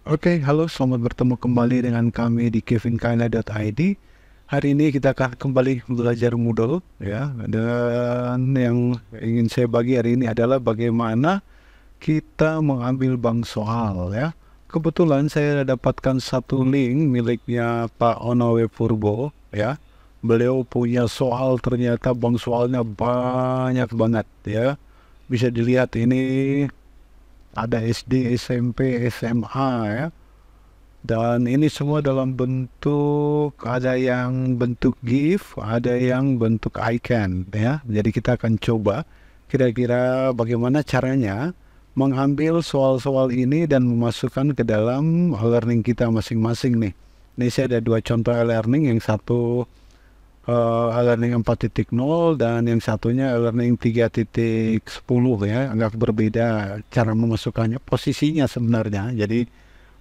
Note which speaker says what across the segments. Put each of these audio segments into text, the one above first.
Speaker 1: Oke, halo, selamat bertemu kembali dengan kami di kevinkaina.id. Hari ini kita akan kembali belajar Moodle, ya. Dan yang ingin saya bagi hari ini adalah bagaimana kita mengambil bank soal, ya. Kebetulan saya dapatkan satu link miliknya Pak Onowe Purbo, ya. Beliau punya soal, ternyata bank soalnya banyak banget, ya. Bisa dilihat ini ada SD, SMP, SMA, ya. Dan ini semua dalam bentuk, ada yang bentuk GIF, ada yang bentuk icon, ya. Jadi kita akan coba kira-kira bagaimana caranya mengambil soal-soal ini dan memasukkan ke dalam learning kita masing-masing nih. Ini saya ada dua contoh learning, yang satu learning 4.0 dan yang satunya learning 3.10, ya. Agak berbeda cara memasukkannya, posisinya sebenarnya. Jadi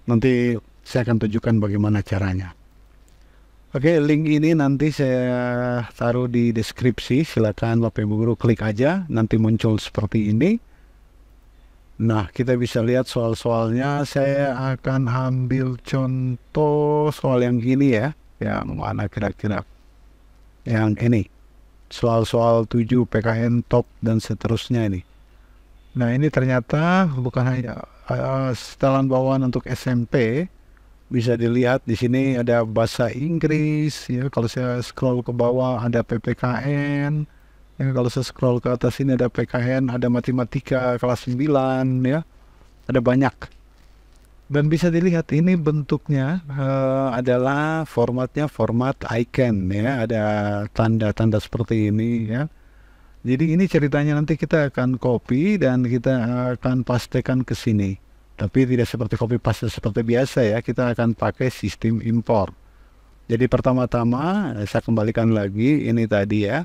Speaker 1: nanti saya akan tunjukkan bagaimana caranya. Oke, link ini nanti saya taruh di deskripsi. Silakan Bapak Ibu Guru klik aja, nanti muncul seperti ini. Nah, kita bisa lihat soal-soalnya. Saya akan ambil contoh soal yang ini, ya. Yang mana kira-kira? Yang ini. Soal-soal 7 PKN top dan seterusnya ini. Nah, ini ternyata bukan hanya setelan bawaan untuk SMP. Bisa dilihat di sini ada bahasa Inggris, ya. Kalau saya scroll ke bawah ada PPKN, ya. Kalau saya scroll ke atas ini ada PKN, ada matematika kelas 9, ya. Ada banyak. Dan bisa dilihat ini bentuknya adalah formatnya format icon, ya. Ada tanda-tanda seperti ini, ya. Jadi ini ceritanya nanti kita akan copy dan kita akan pastekan ke sini. Tapi tidak seperti copy paste seperti biasa, ya. Kita akan pakai sistem import. Jadi pertama-tama saya kembalikan lagi ini tadi, ya.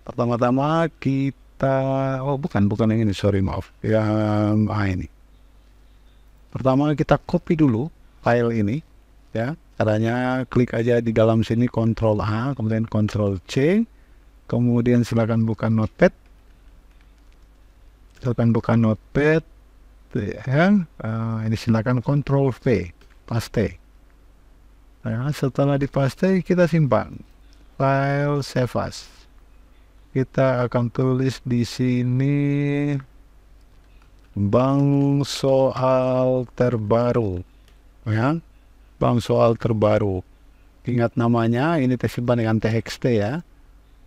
Speaker 1: Pertama-tama kita, oh bukan yang ini, sorry, maaf. Yang ini. Pertama kita copy dulu file ini, ya. Caranya klik aja di dalam sini Ctrl A, kemudian Ctrl C. Kemudian silakan buka Notepad. Ya, ini silakan Ctrl V, paste. Nah, setelah dipaste kita simpan file save as. Kita akan tulis di sini bank soal terbaru, ya. Bank soal terbaru. Ingat namanya, ini tersimpan dengan txt, ya.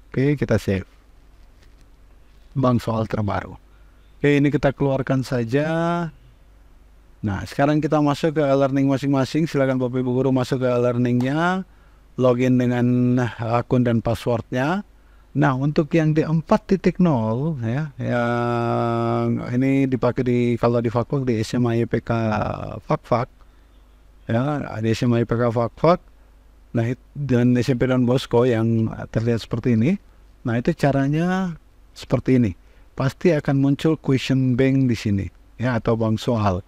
Speaker 1: Oke, kita save. Bank soal terbaru. Oke, ini kita keluarkan saja. Nah, sekarang kita masuk ke learning masing-masing. Silakan Bapak Ibu Guru masuk ke learningnya, login dengan akun dan passwordnya. Nah, untuk yang di 4.0, ya, yang ini dipakai kalau di Fakfak di SMA IPK Fakfak, ya, di SMA IPK Fakfak. Nah, dan SMP Don Bosco yang terlihat seperti ini. Nah, itu caranya seperti ini. Pasti akan muncul question bank di sini, ya, atau bank soal.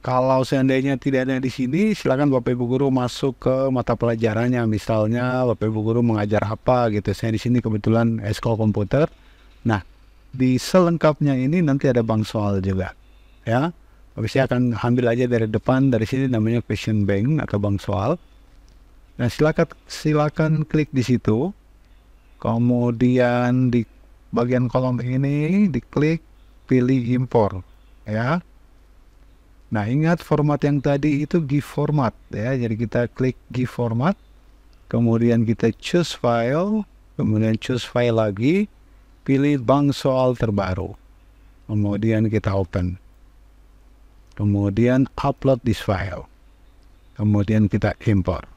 Speaker 1: Kalau seandainya tidak ada di sini, silakan Bapak Ibu Guru masuk ke mata pelajarannya. Misalnya Bapak Ibu Guru mengajar apa gitu. Saya di sini kebetulan Eskol Komputer. Nah, di selengkapnya ini nanti ada bank soal juga, ya. Tapi saya akan ambil aja dari depan, dari sini namanya question bank atau bank soal. Nah, silakan klik di situ. Kemudian di bagian kolom ini diklik pilih import, ya. Nah, ingat format yang tadi itu GIF format, ya. Jadi kita klik GIF format, kemudian kita choose file, kemudian choose file lagi, pilih bank soal terbaru, kemudian kita open, kemudian upload this file, kemudian kita import.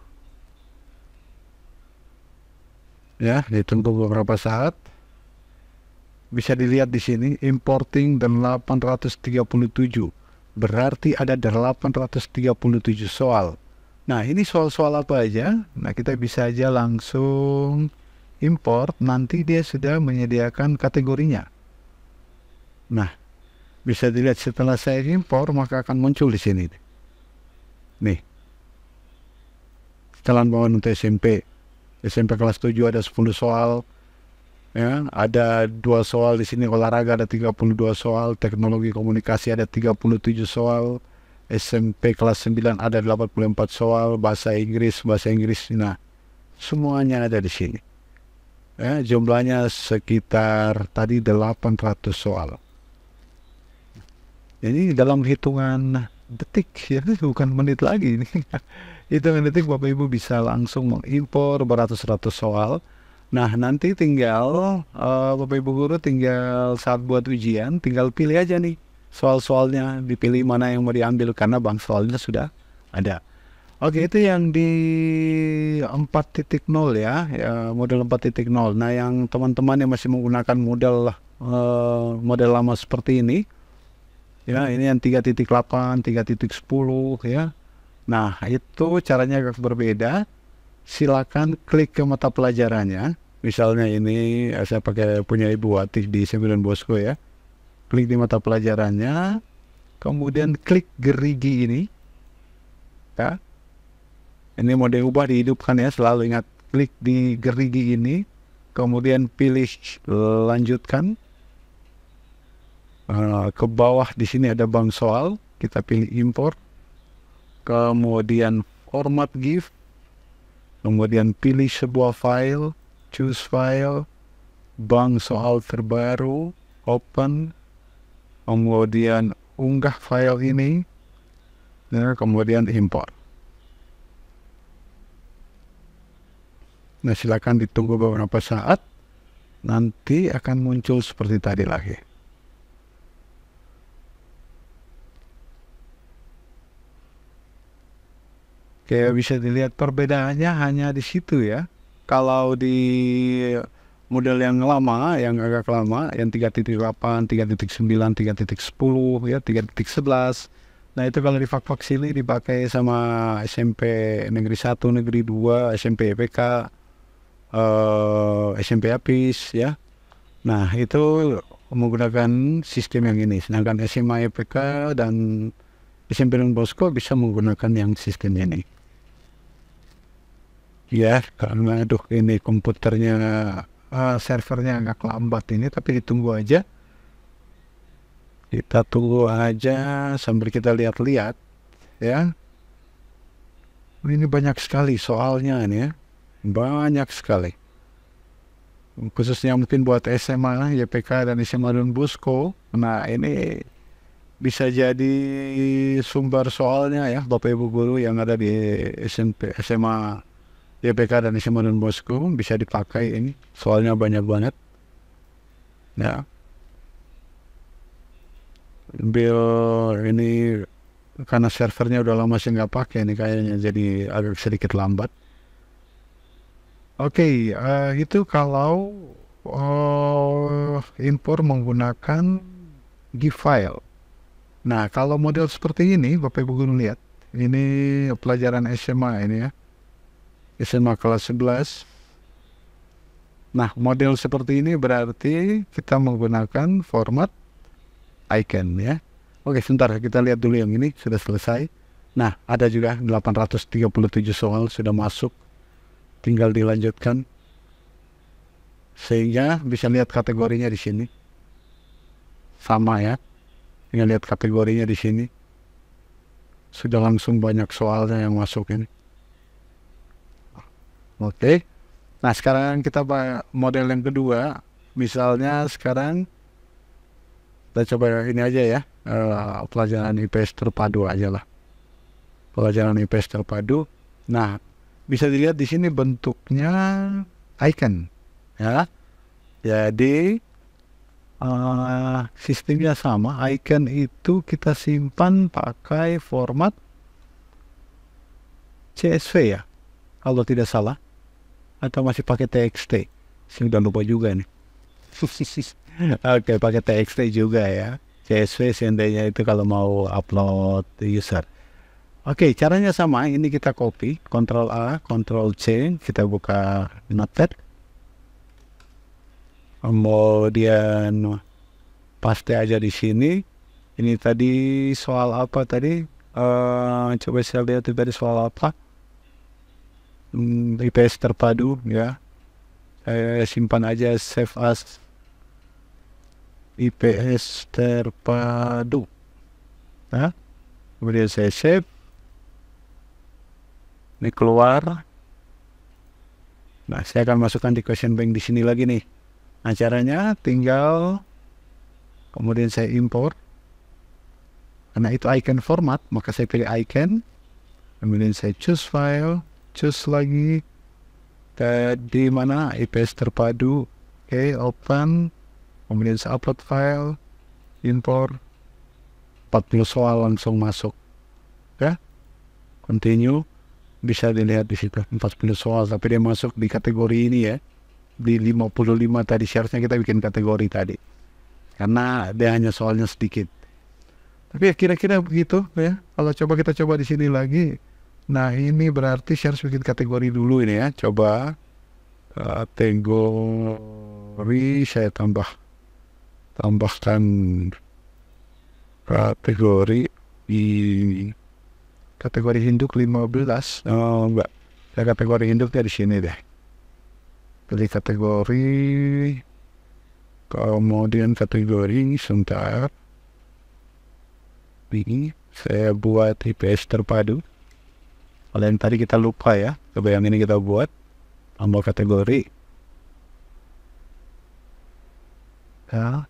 Speaker 1: Ya, ditunggu beberapa saat. Bisa dilihat di sini importing 837. Berarti ada 837 soal. Nah, ini soal-soal apa aja? Nah, kita bisa aja langsung import, nanti dia sudah menyediakan kategorinya. Nah, bisa dilihat setelah saya import maka akan muncul di sini. Nih. Setelan bawaan untuk SMP kelas 7 ada 10 soal, ya. Ada 2 soal di sini olahraga, ada 32 soal, teknologi komunikasi ada 37 soal, SMP kelas 9 ada 84 soal, bahasa Inggris. Nah, semuanya ada di sini. Ya, jumlahnya sekitar tadi 800 soal. Ini dalam hitungan detik ya, bukan menit lagi ini. Hitungan detik Bapak Ibu bisa langsung mengimpor beratus-ratus soal. Nah, nanti tinggal Bapak Ibu guru tinggal saat buat ujian tinggal pilih aja nih soal-soalnya, dipilih mana yang mau diambil karena bank soalnya sudah ada. Oke, itu yang di 4.0 ya, model 4.0. Nah, yang teman-teman yang masih menggunakan model lama seperti ini, ya, ini yang 3.8, 3.10 ya. Nah, itu caranya agak berbeda. Silakan klik ke mata pelajarannya. Misalnya ini saya pakai punya Ibu Wati di Sembilan Bosco ya. Klik di mata pelajarannya, kemudian klik gerigi ini. Ya. Ini mau diubah, dihidupkan ya, selalu ingat klik di gerigi ini, kemudian pilih lanjutkan. Ke bawah di sini ada bank soal, kita pilih import. Kemudian format GIF, kemudian pilih sebuah file, choose file, bank soal terbaru, open, kemudian unggah file ini, ya, kemudian import. Nah, silakan ditunggu beberapa saat, nanti akan muncul seperti tadi lagi. Kayak bisa dilihat perbedaannya hanya di situ ya. Kalau di model yang lama, yang agak lama, yang 3.8, 3.9, 3.10 ya, 3.11. Nah, itu kalau di fak-fak sini dipakai sama SMP Negeri 1, Negeri 2, SMP EPK, SMP APIS ya. Nah, itu menggunakan sistem yang ini. Sedangkan SMA EPK dan SMP Don Bosco bisa menggunakan yang sistem ini. Ya, karena aduh ini komputernya, servernya agak lambat ini, tapi ditunggu aja. Kita tunggu aja sambil kita lihat-lihat ya. Ini banyak sekali soalnya ini ya. Banyak sekali. Khususnya mungkin buat SMA, YPK dan SMA Don Bosco. Nah, ini bisa jadi sumber soalnya ya, Bapak Ibu guru yang ada di SMP, SMA, YPK dan SMA Don Bosco, bisa dipakai ini. Soalnya banyak banget. Ya. Ini karena servernya udah lama sih nggak pakai ini kayaknya, jadi agak sedikit lambat. Oke, itu kalau impor menggunakan GIF file. Nah, kalau model seperti ini, Bapak Ibu guru lihat, ini pelajaran SMA ini ya, SMA kelas 11. Nah, model seperti ini berarti kita menggunakan format icon ya. Oke, sebentar kita lihat dulu yang ini sudah selesai. Nah, ada juga 837 soal sudah masuk. Tinggal dilanjutkan. Sehingga bisa lihat kategorinya di sini. Sama ya. Tinggal lihat kategorinya di sini. Sudah langsung banyak soalnya yang masuk ini. Oke. Nah, sekarang kita model yang kedua. Misalnya sekarang kita coba ini aja ya, pelajaran IPS terpadu aja lah. Pelajaran IPS terpadu. Nah, bisa dilihat di sini bentuknya icon, ya. Jadi sistemnya sama. Icon itu kita simpan pakai format CSV ya, kalau tidak salah, atau masih pakai TXT. Saya udah lupa juga nih. Oke, pakai TXT juga ya. CSV seandainya itu kalau mau upload user. Oke, caranya sama. Ini kita copy, Ctrl A, Ctrl C, kita buka Notepad. Kemudian paste aja di sini. Ini tadi soal apa tadi? Coba saya lihat tadi soal apa? IPS terpadu ya. Saya simpan aja, save as IPS terpadu. Nah, kemudian saya save, ini keluar. Nah, saya akan masukkan di question bank di sini lagi nih. Nah, caranya tinggal kemudian saya import. Karena itu icon format, maka saya pilih icon. Kemudian saya choose file, choose lagi. Di mana IPS terpadu. Oke, open. Kemudian saya upload file, import. 40 soal langsung masuk. Ya, continue. Bisa dilihat di situ 40 soal, tapi dia masuk di kategori ini ya. Di 55 tadi seharusnya kita bikin kategori tadi. Karena dia hanya soalnya sedikit. Tapi ya kira-kira begitu ya. Kalau kita coba di sini lagi. Nah, ini berarti saya harus bikin kategori dulu ini ya. Coba kategori saya tambahkan kategori di kategori induk 15. Oh, enggak. Saya kategori induknya di sini deh. Pilih kategori, kemudian kategori sebentar. Ini saya buat IPS terpadu. Kalau yang tadi kita lupa ya. Coba yang ini kita buat. Tambah kategori. Ya.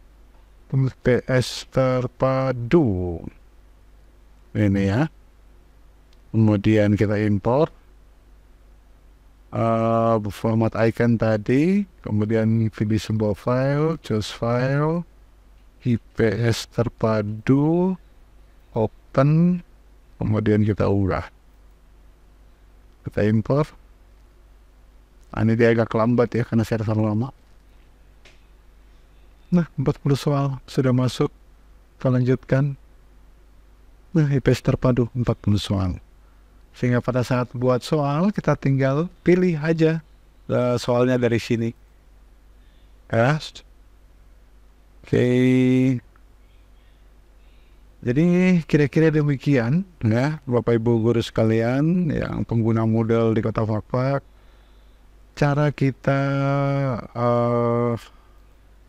Speaker 1: IPS terpadu. Ini ya. Kemudian kita import format icon tadi, kemudian pilih sebuah file, choose file, IPS terpadu, open, kemudian kita ubah, kita import. Ini dia agak lambat ya karena saya terlalu lama. Nah, 40 soal sudah masuk. Kita lanjutkan. Nah, IPS terpadu 40 soal. Sehingga pada saat buat soal, kita tinggal pilih aja soalnya dari sini. Ya. Oke. Jadi kira-kira demikian ya, Bapak Ibu guru sekalian yang pengguna Moodle di Kota Fakfak. Cara kita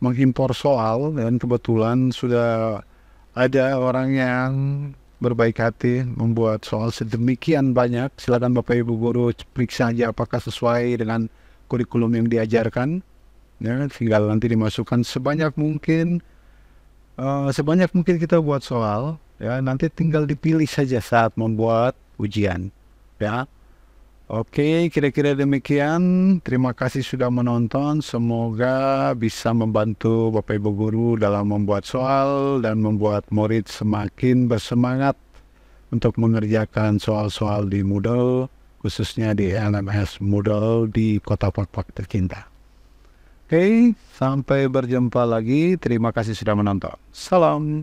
Speaker 1: mengimpor soal, dan kebetulan sudah ada orang yang berbaik hati membuat soal sedemikian banyak. Silakan Bapak Ibu guru periksa aja apakah sesuai dengan kurikulum yang diajarkan. Ya, tinggal nanti dimasukkan sebanyak mungkin kita buat soal. Ya, nanti tinggal dipilih saja saat membuat ujian. Ya, oke, kira-kira demikian. Terima kasih sudah menonton. Semoga bisa membantu Bapak Ibu guru dalam membuat soal dan membuat murid semakin bersemangat untuk mengerjakan soal-soal di Moodle, khususnya di LMS Moodle di Kota Fakfak tercinta. Oke, sampai berjumpa lagi. Terima kasih sudah menonton. Salam.